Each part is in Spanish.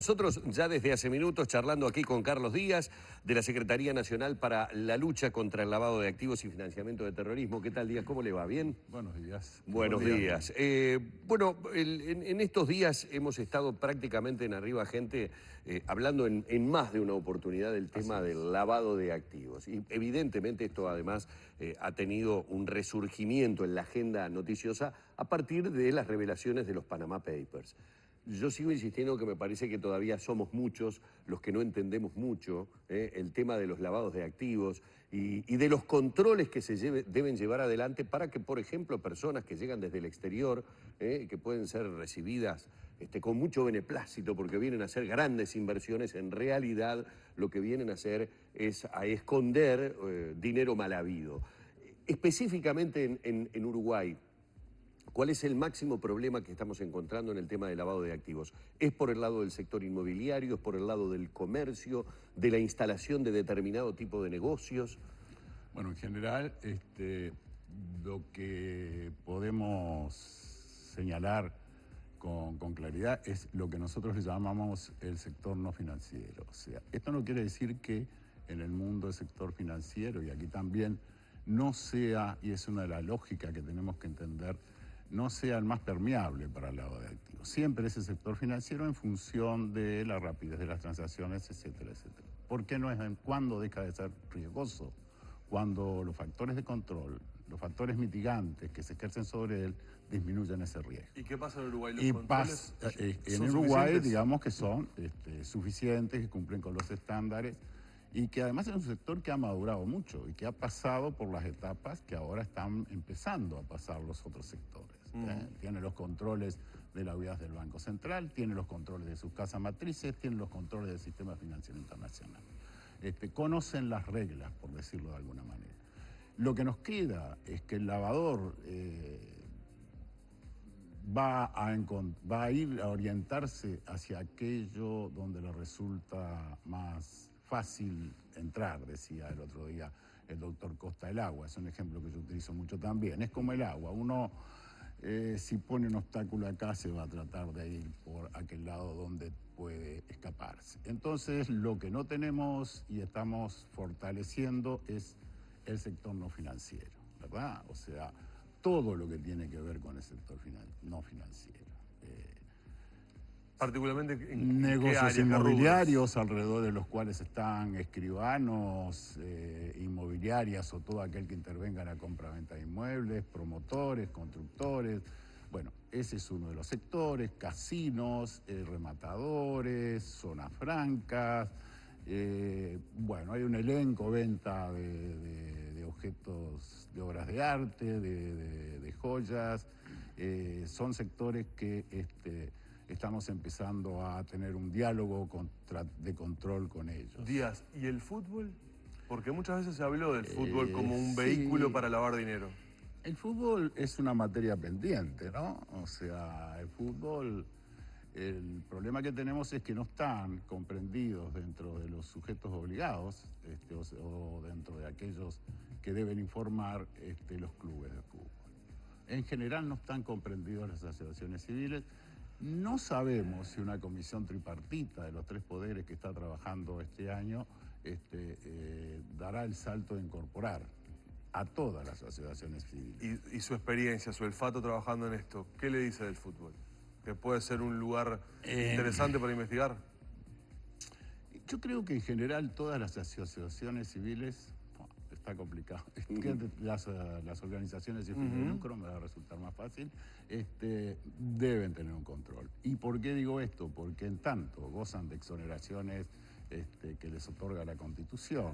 Nosotros ya desde hace minutos charlando aquí con Carlos Díaz de la Secretaría Nacional para la Lucha contra el Lavado de Activos y Financiamiento de Terrorismo. ¿Qué tal, Díaz? ¿Cómo le va? ¿Bien? Buenos días. Buenos días. En estos días hemos estado prácticamente en Arriba Gente hablando en más de una oportunidad del tema del lavado de activos. Y evidentemente esto además ha tenido un resurgimiento en la agenda noticiosa a partir de las revelaciones de los Panama Papers. Yo sigo insistiendo que me parece que todavía somos muchos los que no entendemos mucho el tema de los lavados de activos y de los controles que se deben llevar adelante para que, por ejemplo, personas que llegan desde el exterior, que pueden ser recibidas con mucho beneplácito porque vienen a hacer grandes inversiones, en realidad lo que vienen a hacer es a esconder dinero mal habido. Específicamente en Uruguay, ¿cuál es el máximo problema que estamos encontrando en el tema del lavado de activos? ¿Es por el lado del sector inmobiliario, es por el lado del comercio, de la instalación de determinado tipo de negocios? Bueno, en general, lo que podemos señalar con claridad es lo que nosotros le llamamos el sector no financiero. O sea, esto no quiere decir que en el mundo del sector financiero, y aquí también, no sea, y es una de las lógicas que tenemos que entender, no sea el más permeable para el lavado de activos. Siempre es el sector financiero en función de la rapidez de las transacciones, etcétera, etcétera. ¿Por qué no es cuándo deja de ser riesgoso? Cuando los factores de control, los factores mitigantes que se ejercen sobre él disminuyen ese riesgo. ¿Y qué pasa en Uruguay? ¿Los controles En Uruguay, digamos que son suficientes, que cumplen con los estándares y que además es un sector que ha madurado mucho y que ha pasado por las etapas que ahora están empezando a pasar los otros sectores. Tiene los controles de la unidad del Banco Central, tiene los controles de sus casas matrices, tiene los controles del sistema financiero internacional. Conocen las reglas, por decirlo de alguna manera. Lo que nos queda es que el lavador va a ir a orientarse hacia aquello donde le resulta más fácil entrar, decía el otro día el doctor Costa. El agua es un ejemplo que yo utilizo mucho también. Es como el agua. Uno, si pone un obstáculo acá, se va a tratar de ir por aquel lado donde puede escaparse. Entonces, lo que no tenemos y estamos fortaleciendo es el sector no financiero, ¿verdad? O sea, todo lo que tiene que ver con el sector no financiero. particularmente Negocios inmobiliarios alrededor de los cuales están escribanos, inmobiliarias o todo aquel que intervenga en la compra-venta de inmuebles, promotores, constructores. Bueno, ese es uno de los sectores, casinos, rematadores, zonas francas. Bueno, hay un elenco, venta de objetos, de obras de arte, de joyas. Son sectores que estamos empezando a tener un diálogo de control con ellos. Díaz, ¿y el fútbol? Porque muchas veces se habló del fútbol como un vehículo para lavar dinero. El fútbol es una materia pendiente, ¿no? O sea, el fútbol, el problema que tenemos es que no están comprendidos dentro de los sujetos obligados o dentro de aquellos que deben informar los clubes de fútbol. En general no están comprendidos las asociaciones civiles. No sabemos si una comisión tripartita de los tres poderes que está trabajando este año dará el salto de incorporar a todas las asociaciones civiles. Y su experiencia, su olfato trabajando en esto, ¿qué le dice del fútbol? ¿Que puede ser un lugar interesante para investigar? Yo creo que en general todas las asociaciones civiles, está complicado, las organizaciones sin fin de lucro, me va a resultar más fácil, deben tener un control. ¿Y por qué digo esto? Porque en tanto gozan de exoneraciones que les otorga la Constitución,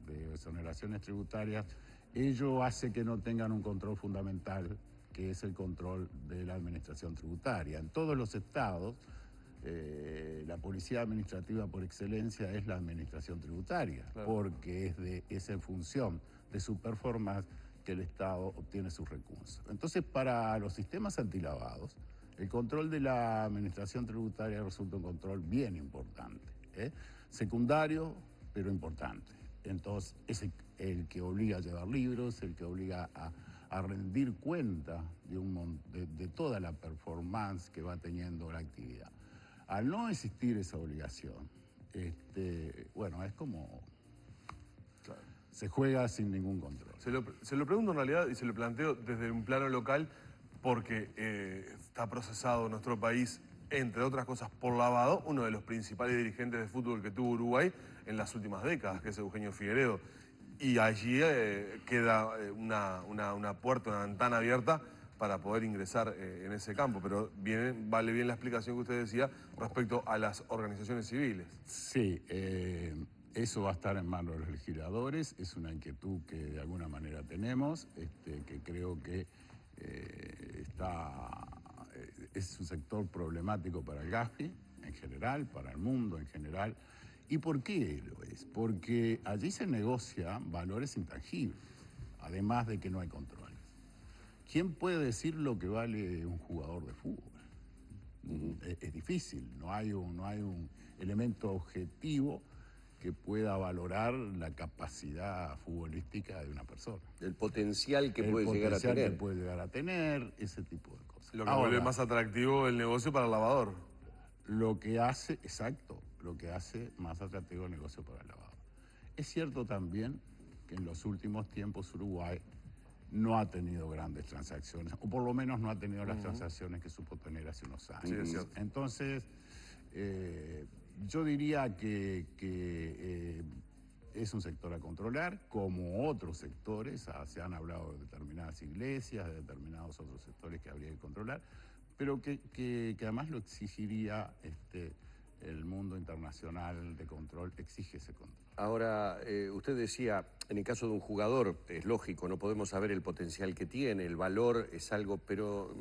de exoneraciones tributarias, ello hace que no tengan un control fundamental, que es el control de la administración tributaria. En todos los estados, la policía administrativa por excelencia es la administración tributaria, claro, porque es en función de su performance que el Estado obtiene sus recursos. Entonces, para los sistemas antilavados, el control de la administración tributaria resulta un control bien importante, secundario, pero importante. Entonces, es el que obliga a llevar libros, el que obliga a rendir cuenta de toda la performance que va teniendo la actividad. Al no existir esa obligación, bueno, es como Claro. se juega sin ningún control. Se lo pregunto en realidad y se lo planteo desde un plano local porque está procesado en nuestro país, entre otras cosas, por lavado, uno de los principales dirigentes de fútbol que tuvo Uruguay en las últimas décadas, que es Eugenio Figueredo. Y allí queda una puerta, una ventana abierta para poder ingresar en ese campo. Pero vale bien la explicación que usted decía respecto a las organizaciones civiles. Sí, eso va a estar en manos de los legisladores, es una inquietud que de alguna manera tenemos, que creo que es un sector problemático para el GAFI en general, para el mundo en general. ¿Y por qué lo es? Porque allí se negocian valores intangibles, además de que no hay controles. ¿Quién puede decir lo que vale un jugador de fútbol? Es difícil, no hay un elemento objetivo que pueda valorar la capacidad futbolística de una persona. El potencial que El puede llegar a potencial tener. que puede llegar a tener, ese tipo de cosas. Lo que Ahora, vuelve más atractivo el negocio para el lavador. lo que hace más atractivo el negocio para el lavado. Es cierto también que en los últimos tiempos Uruguay no ha tenido grandes transacciones, o por lo menos no ha tenido las transacciones que supo tener hace unos años. Sí, es cierto. Entonces, yo diría que es un sector a controlar, como otros sectores. Se han hablado de determinadas iglesias, de determinados otros sectores que habría que controlar, pero que además lo exigiría el mundo internacional de control, exige ese control. Ahora, usted decía, en el caso de un jugador, es lógico, no podemos saber el potencial que tiene, el valor es algo, pero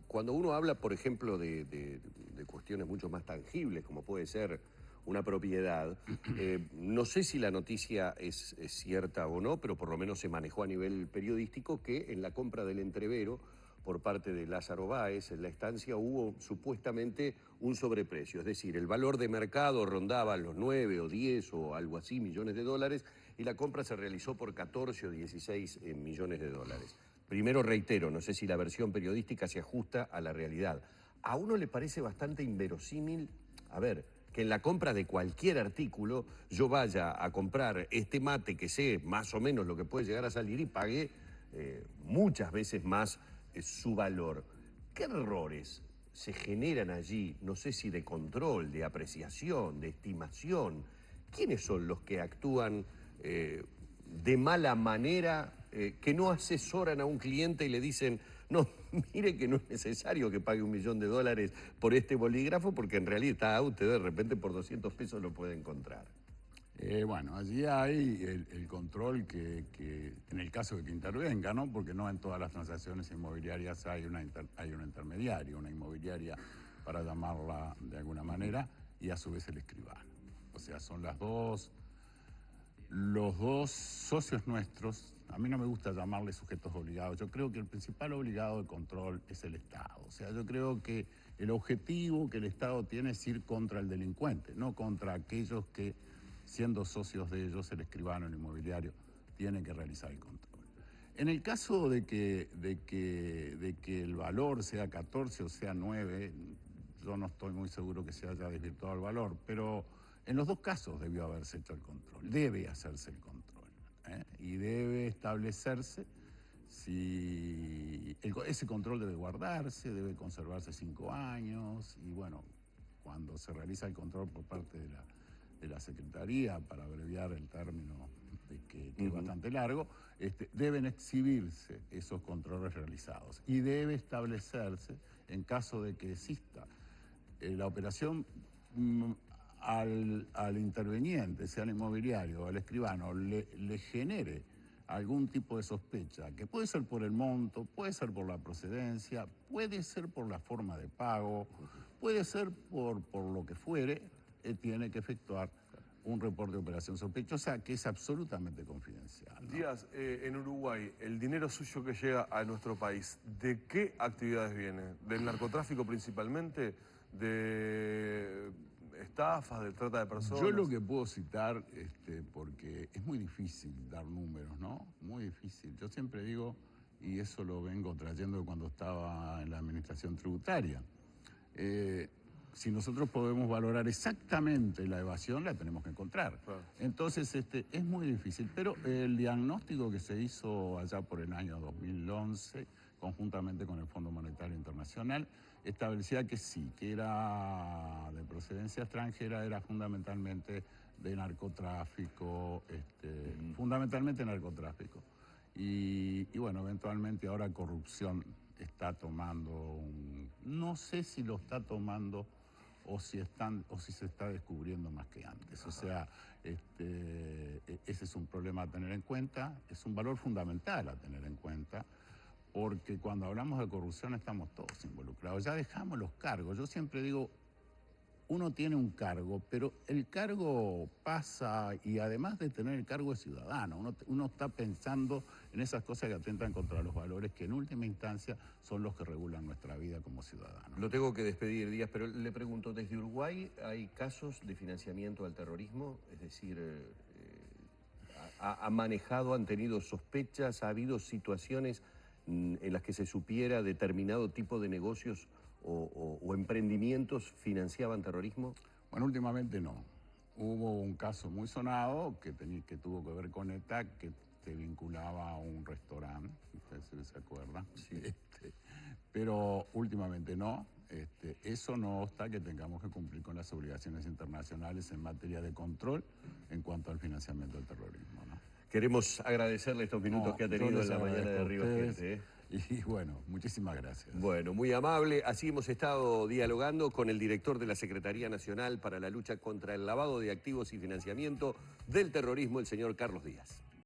cuando uno habla, por ejemplo, de cuestiones mucho más tangibles, como puede ser una propiedad, no sé si la noticia es cierta o no, pero por lo menos se manejó a nivel periodístico que en la compra del Entrevero, por parte de Lázaro Báez, en la estancia hubo supuestamente un sobreprecio, es decir, el valor de mercado rondaba los 9 o 10 o algo así millones de dólares y la compra se realizó por 14 o 16 millones de dólares. Primero reitero, no sé si la versión periodística se ajusta a la realidad. ¿A uno le parece bastante inverosímil, a ver, que en la compra de cualquier artículo yo vaya a comprar este mate que sé más o menos lo que puede llegar a salir y pague muchas veces más su valor? ¿Qué errores se generan allí? No sé si de control, de apreciación, de estimación. ¿Quiénes son los que actúan de mala manera, que no asesoran a un cliente y le dicen, no, mire que no es necesario que pague $1 millón por este bolígrafo, porque en realidad usted de repente por 200 pesos lo puede encontrar? Bueno, allí hay el control que en el caso de que intervenga, ¿no? Porque no en todas las transacciones inmobiliarias hay un intermediario, una inmobiliaria, para llamarla de alguna manera, y a su vez el escribano. O sea, son los dos socios nuestros. A mí no me gusta llamarles sujetos obligados. Yo creo que el principal obligado de control es el Estado. O sea, yo creo que el objetivo que el Estado tiene es ir contra el delincuente, no contra aquellos que, siendo socios de ellos, el escribano, el inmobiliario, tiene que realizar el control. En el caso de que el valor sea 14 o sea 9, yo no estoy muy seguro que se haya desvirtuado el valor, pero en los dos casos debió haberse hecho el control, debe hacerse el control, y debe establecerse si ese control debe guardarse, debe conservarse 5 años, y bueno, cuando se realiza el control por parte de la Secretaría, para abreviar el término que es bastante largo, deben exhibirse esos controles realizados y debe establecerse, en caso de que exista la operación, al interveniente, sea el inmobiliario o el escribano, le genere algún tipo de sospecha, que puede ser por el monto, puede ser por la procedencia, puede ser por la forma de pago, puede ser por lo que fuere, tiene que efectuar un reporte de operación sospechosa que es absolutamente confidencial, ¿no? Díaz, en Uruguay, el dinero suyo que llega a nuestro país, ¿de qué actividades viene? ¿Del narcotráfico principalmente? ¿De estafas, de trata de personas? Yo lo que puedo citar, porque es muy difícil dar números, ¿no? Muy difícil. Yo siempre digo, y eso lo vengo trayendo cuando estaba en la administración tributaria, si nosotros podemos valorar exactamente la evasión, la tenemos que encontrar. Claro. Entonces, es muy difícil. Pero el diagnóstico que se hizo allá por el año 2011, conjuntamente con el Fondo Monetario Internacional, establecía que sí, que era de procedencia extranjera, era fundamentalmente de narcotráfico, fundamentalmente narcotráfico. Y bueno, eventualmente ahora corrupción está tomando no sé si lo está tomando o si se está descubriendo más que antes. O sea, ese es un problema a tener en cuenta, es un valor fundamental a tener en cuenta, porque cuando hablamos de corrupción estamos todos involucrados. Ya dejamos los cargos. Yo siempre digo, uno tiene un cargo, pero el cargo pasa, y además de tener el cargo es ciudadano. Uno está pensando en esas cosas que atentan contra los valores que en última instancia son los que regulan nuestra vida como ciudadanos. Lo tengo que despedir, Díaz, pero le pregunto, ¿desde Uruguay hay casos de financiamiento al terrorismo? Es decir, ¿ha manejado, han tenido sospechas, ha habido situaciones en las que se supiera determinado tipo de negocios o emprendimientos financiaban terrorismo? Bueno, últimamente no. Hubo un caso muy sonado que tuvo que ver con ETAC, que se vinculaba a un restaurante, ustedes se acuerdan. Sí. Pero últimamente no. Eso no obsta que tengamos que cumplir con las obligaciones internacionales en materia de control en cuanto al financiamiento del terrorismo, ¿no? Queremos agradecerle estos minutos que ha tenido en la mañana de Arriba Gente. Y bueno, muchísimas gracias. Bueno, muy amable. Así hemos estado dialogando con el director de la Secretaría Nacional para la Lucha contra el Lavado de Activos y Financiamiento del Terrorismo, el señor Carlos Díaz.